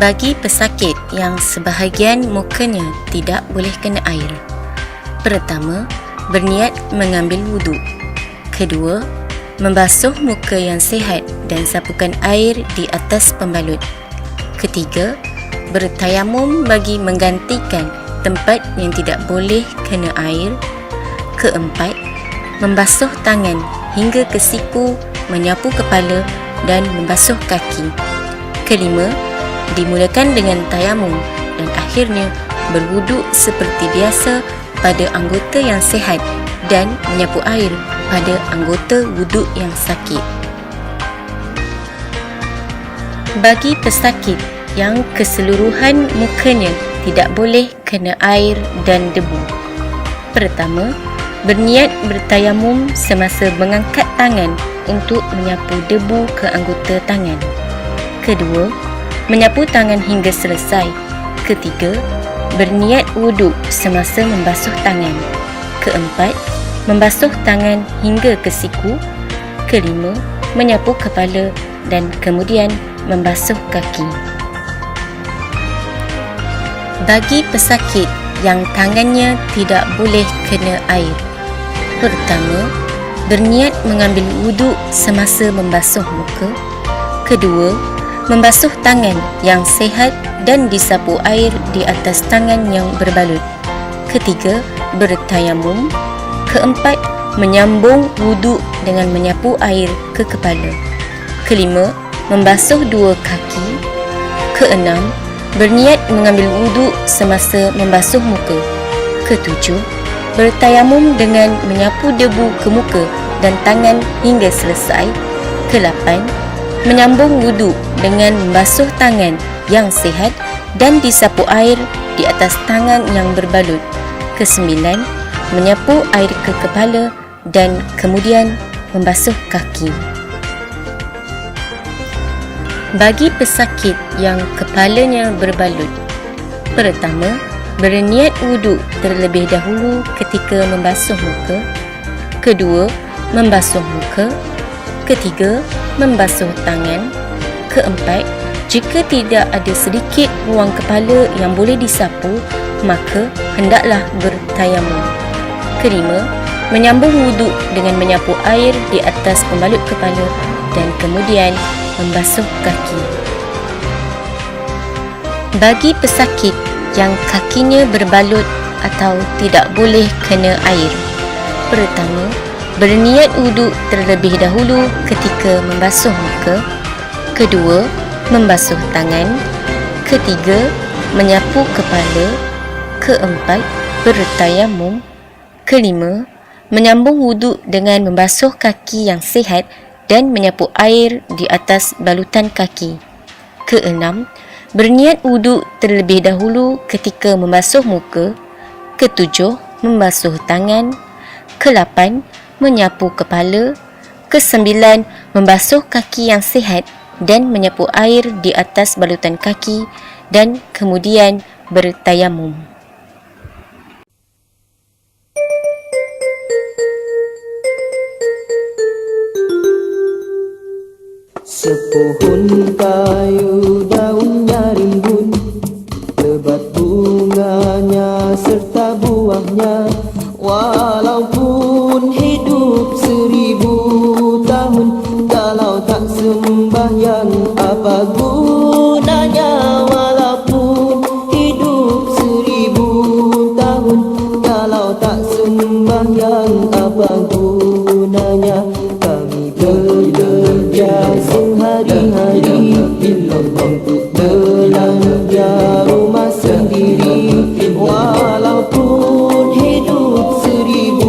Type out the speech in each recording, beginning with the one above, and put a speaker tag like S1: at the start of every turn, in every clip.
S1: Bagi pesakit yang sebahagian mukanya tidak boleh kena air. Pertama, berniat mengambil wuduk. Kedua, membasuh muka yang sihat dan sapukan air di atas pembalut. Ketiga, bertayamum bagi menggantikan tempat yang tidak boleh kena air. Keempat, membasuh tangan hingga ke siku, menyapu kepala dan membasuh kaki. Kelima, dimulakan dengan tayamum dan akhirnya berwuduk seperti biasa pada anggota yang sihat dan menyapu air pada anggota wuduk yang sakit. Bagi pesakit yang keseluruhan mukanya tidak boleh kena air dan debu. Pertama, berniat bertayamum semasa mengangkat tangan untuk menyapu debu ke anggota tangan. Kedua, menyapu tangan hingga selesai. Ketiga, berniat wuduk semasa membasuh tangan. Keempat, membasuh tangan hingga ke siku. Kelima, menyapu kepala dan kemudian membasuh kaki. Bagi pesakit yang tangannya tidak boleh kena air. Pertama, berniat mengambil wuduk semasa membasuh muka. Kedua, membasuh tangan yang sihat dan disapu air di atas tangan yang berbalut. Ketiga, bertayamum. Keempat, menyambung wuduk dengan menyapu air ke kepala. Kelima, membasuh dua kaki. Keenam, berniat mengambil wuduk semasa membasuh muka. Ketujuh, bertayamum dengan menyapu debu ke muka dan tangan hingga selesai. Kelapan, menyambung wuduk dengan membasuh tangan yang sihat dan disapu air di atas tangan yang berbalut. Kesembilan, menyapu air ke kepala dan kemudian membasuh kaki. Bagi pesakit yang kepalanya berbalut. Pertama, berniat wuduk terlebih dahulu ketika membasuh muka. Kedua, membasuh muka. Ketiga, membasuh tangan. Keempat, jika tidak ada sedikit ruang kepala yang boleh disapu, maka hendaklah bertayamum. Kelima, menyambung wuduk dengan menyapu air di atas pembalut kepala dan kemudian membasuh kaki. Bagi pesakit yang kakinya berbalut atau tidak boleh kena air. Pertama, berniat wuduk terlebih dahulu ketika membasuh muka. Kedua, membasuh tangan. Ketiga, menyapu kepala. Keempat, bertayamum. Kelima, menyambung wuduk dengan membasuh kaki yang sihat dan menyapu air di atas balutan kaki. Keenam, berniat wuduk terlebih dahulu ketika membasuh muka. Ketujuh, membasuh tangan. Kelapan, menyapu kepala. Kesembilan, membasuh kaki yang sihat dan menyapu air di atas balutan kaki dan kemudian bertayamum.
S2: Sepohon kayu daunnya rimbun, lebat bunganya serta buahnya. Walaupun hidup 1000 tahun, kalau tak sembahyang apa gunanya? Walaupun hidup 1000 tahun, kalau tak sembahyang apa gunanya? Kami bekerja sehari-hari untuk belanja rumah sendiri. Walaupun hidup 1000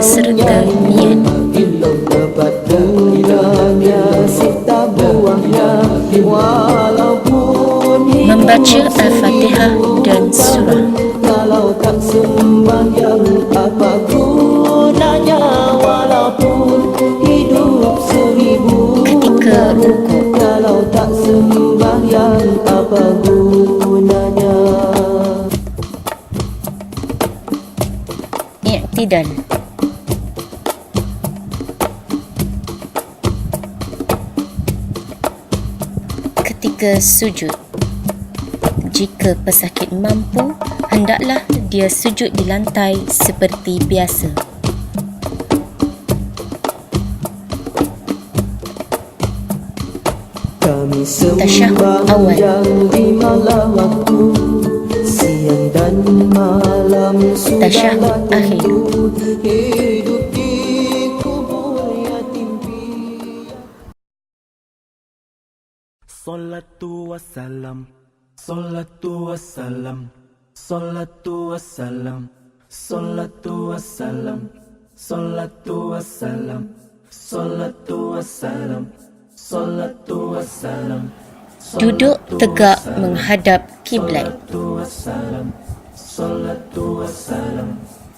S1: beserta niat.
S2: Ilmu dapat dengannya serta buahnya, walaupun
S1: Membaca Al-Fatihah dan surah.
S2: kalau tak sembahyang apa gunanya, walaupun hidup 1000
S1: Ketika rukuk.
S2: kalau tak sembahyang apa gunanya.
S1: I'tidal. Ketika sujud. Jika pesakit mampu, hendaklah dia sujud di lantai seperti biasa.
S2: Kami
S1: Tasyahud awal.
S2: sembahyang di malam waktu, siang dan malam
S1: Tasyahud
S2: sudahlah
S1: akhir.
S2: tentu, hidup di kubur yatim piatu.
S3: Salatu wassalam, salatu wassalam, salatu wassalam, salatu wassalam, salatu wassalam, salatu wassalam, salatu wassalam.
S1: Duduk tegak menghadap kiblat.
S3: Salatu wassalam, salatu wassalam,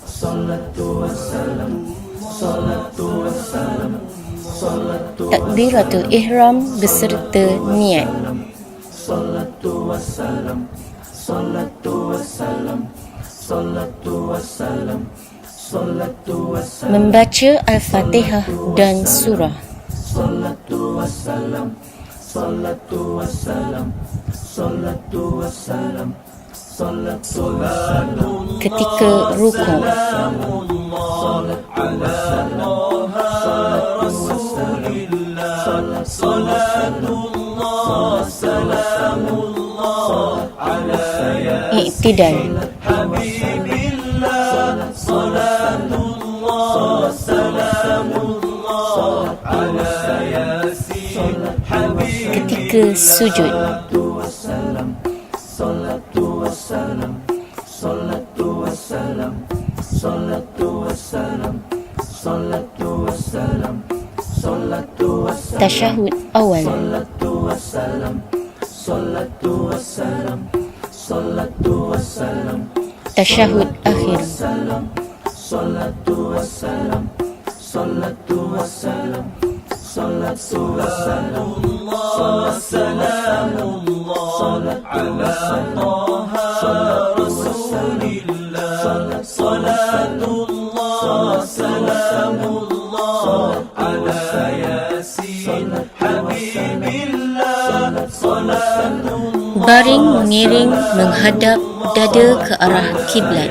S3: salatu wassalam, salatu wassalam, salatu
S1: Takbiratul ihram beserta niat.
S3: salatu wassalam, salatu wassalam, salatu wassalam, salatu wassalam,
S1: Membaca Al-Fatihah dan surah.
S3: salatu wassalam, salatu wassalam, salatu wassalam, salatu wassalam.
S1: Ketika rukuk. I'tidal. Ketika sujud. Tasyahud awal. Tasyahud akhir. Baring mengiring menghadap dada ke arah kiblat.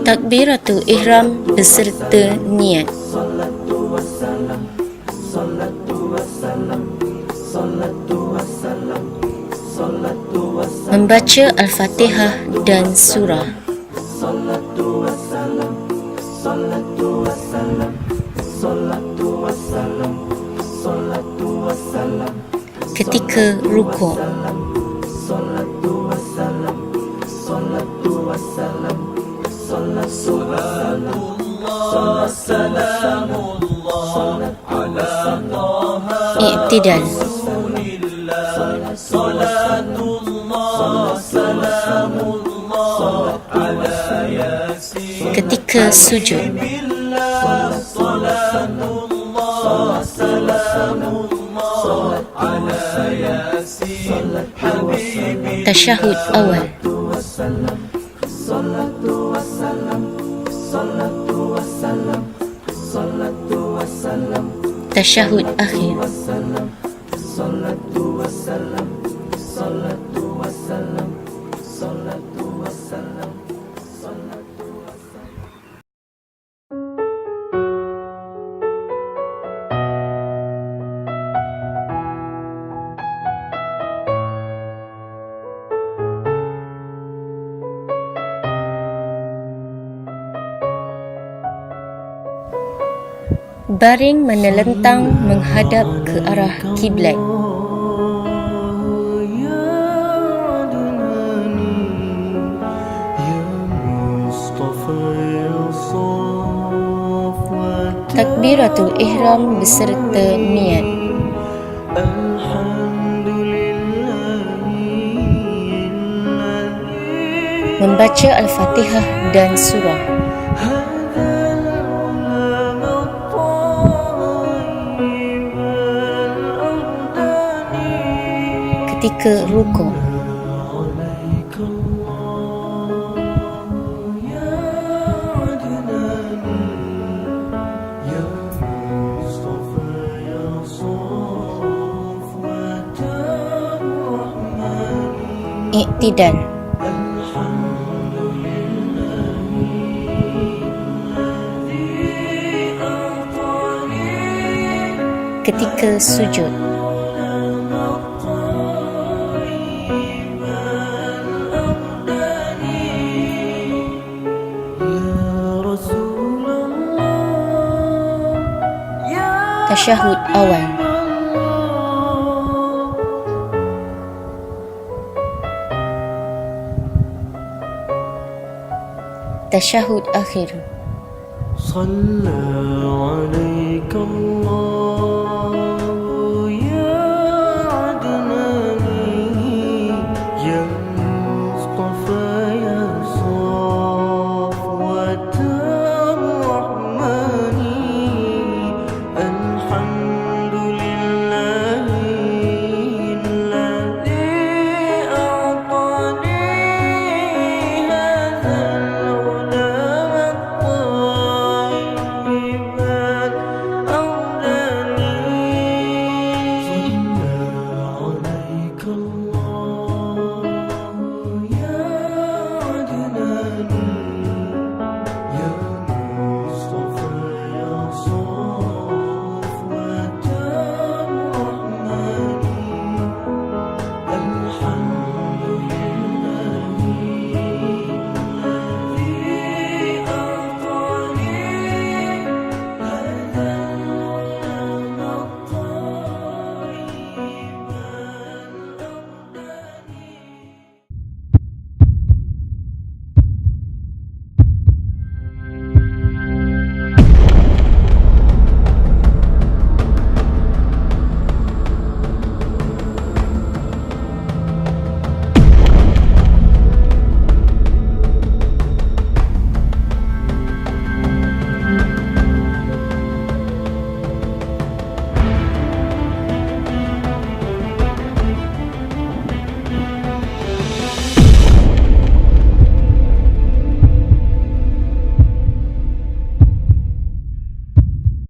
S1: Takbiratul ihram beserta niat. Membaca Al-Fatihah dan surah. Ketika rukuk. I'tidal. Ketika sujud. Tasyahud awal. Tasyahud akhir. Baring menelentang menghadap ke arah kiblat. Takbiratul ihram beserta niat. Membaca Al-Fatihah dan surah. Ketika rukuk. Iktidal. Ketika sujud. Tasyahud awal. Tasyahud akhir.
S2: صلى عليك الله